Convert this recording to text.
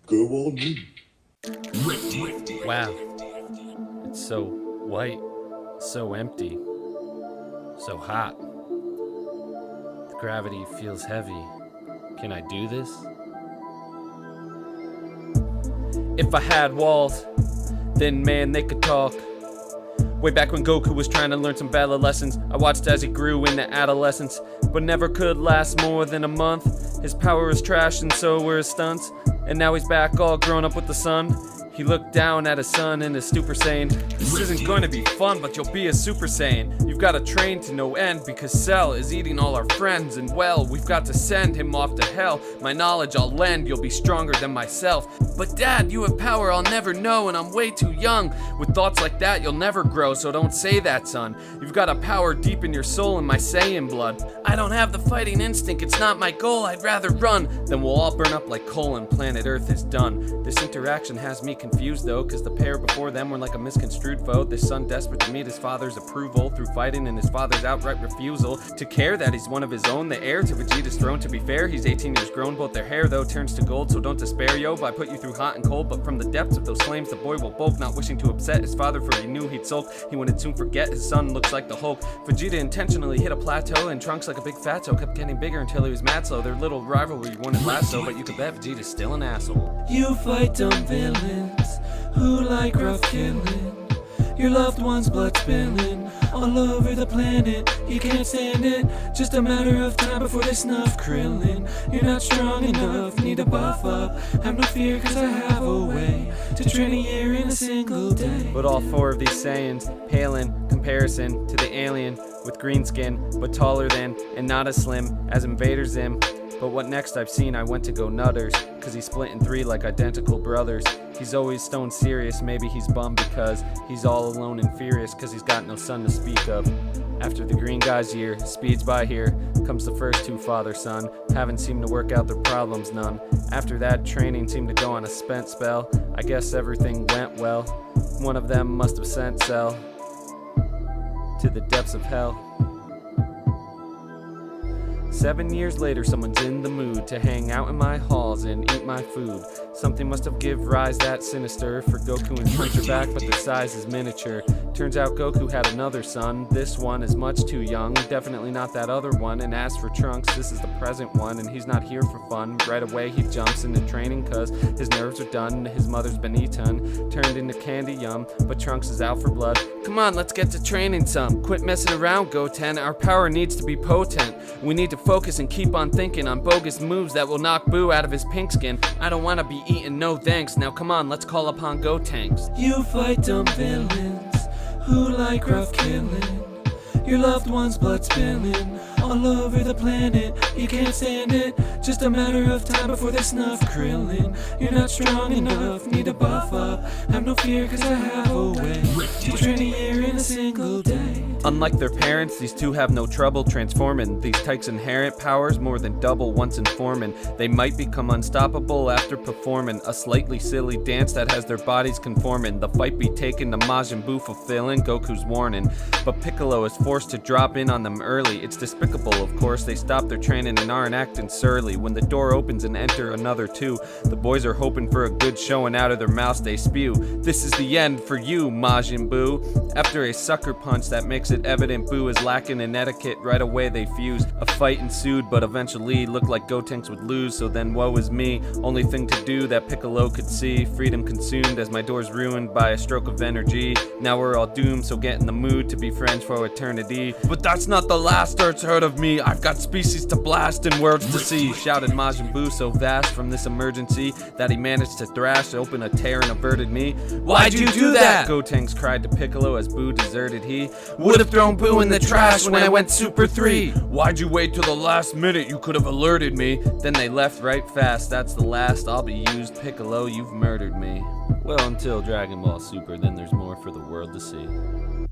Go on me. Wow. It's so white, so empty, so hot. The gravity feels heavy. Can I do this? If I had walls, then man, they could talk. Way back when Goku was trying to learn some battle lessons, I watched as he grew into adolescence, but never could last more than a month. His power was trash and so were his stunts, and now he's back all grown up with the sun. He looked down at his son in his stupor saying, "This isn't going to be fun, but you'll be a Super Saiyan. You've got to train to no end because Cell is eating all our friends, and well, we've got to send him off to hell. My knowledge I'll lend, you'll be stronger than myself. But Dad, you have power I'll never know, and I'm way too young. With thoughts like that, you'll never grow, so don't say that, son. You've got a power deep in your soul and my Saiyan blood. I don't have the fighting instinct, it's not my goal, I'd rather run. Then we'll all burn up like coal and planet Earth is done." This interaction has me confused though, cause the pair before them were like a misconstrued foe. This son desperate to meet his father's approval through fighting and his father's outright refusal to care that he's one of his own, the heir to Vegeta's throne. To be fair, he's 18 years grown, both their hair though turns to gold, so don't despair, yo, I put you through hot and cold. But from the depths of those flames the boy will bulk, not wishing to upset his father, for he knew he'd sulk. He wouldn't soon forget his son looks like the Hulk. Vegeta intentionally hit a plateau, and Trunks like a big fatso kept getting bigger until he was mad slow. Their little rivalry wouldn't last so, but you could bet Vegeta's still an asshole. You fight dumb villains who like rough killing. Your loved one's blood spilling all over the planet. You can't stand it, just a matter of time before they snuff Krillin. You're not strong enough, need to buff up. Have no fear cause I have a way to train a year in a single day. But all four of these Saiyans pale in comparison to the alien with green skin, but taller than and not as slim as Invader Zim. But what next I've seen, I went to go nutters, cause he's split in three like identical brothers. He's always stone serious, maybe he's bummed because he's all alone and furious, cause he's got no son to speak of. After the green guy's year speeds by here, comes the first two father-son. Haven't seemed to work out their problems none. After that, training seemed to go on a spent spell. I guess everything went well. One of them must have sent Cell to the depths of hell. 7 years later, someone's in the mood to hang out in my halls and eat my food. Something must have give rise that sinister, for Goku and Trunks are back, but their size is miniature. Turns out Goku had another son. This one is much too young, definitely not that other one. And as for Trunks, this is the present one, and he's not here for fun. Right away he jumps into training cause his nerves are done. His mother's been eaten, turned into candy yum, but Trunks is out for blood. Come on, let's get to training some. Quit messing around, Goten. Our power needs to be potent. We need to focus and keep on thinking on bogus moves that will knock Boo out of his pink skin. I don't wanna be eaten, no thanks. Now come on, let's call upon Gotenks. You fight dumb villains who like rough killing. Your loved one's blood spilling all over the planet. You can't stand it, just a matter of time before they snuff Krillin. You're not strong enough, need to buff up. Have no fear cause I have a way to train a year in a single day. Unlike their parents, these two have no trouble transforming. These types' inherent powers more than double once informing. They might become unstoppable after performing a slightly silly dance that has their bodies conforming. The fight be taken to Majin Buu fulfilling Goku's warning, but Piccolo is forced to drop in on them early. It's despicable, of course. They stop their training and aren't acting surly. When the door opens and enter another two, the boys are hoping for a good showing. Out of their mouths they spew, "This is the end for you, Majin Buu." After a sucker punch that makes it evident Boo is lacking in etiquette, right away they fuse. A fight ensued, but eventually looked like Gotenks would lose, so then woe is me. Only thing to do that Piccolo could see, freedom consumed as my door's ruined by a stroke of energy. Now we're all doomed, so get in the mood to be friends for eternity. But that's not the last Earth's heard of me. I've got species to blast and worlds to see, shouted Majin Buu so vast from this emergency that he managed to thrash open a tear and averted me. "Why'd you do that?" Gotenks cried to Piccolo as Boo deserted he. "Would've thrown Boo in the trash when I went Super 3. Why'd you wait till the last minute? You could've alerted me." Then they left right fast. That's the last I'll be used. Piccolo, you've murdered me. Well, until Dragon Ball Super, then there's more for the world to see.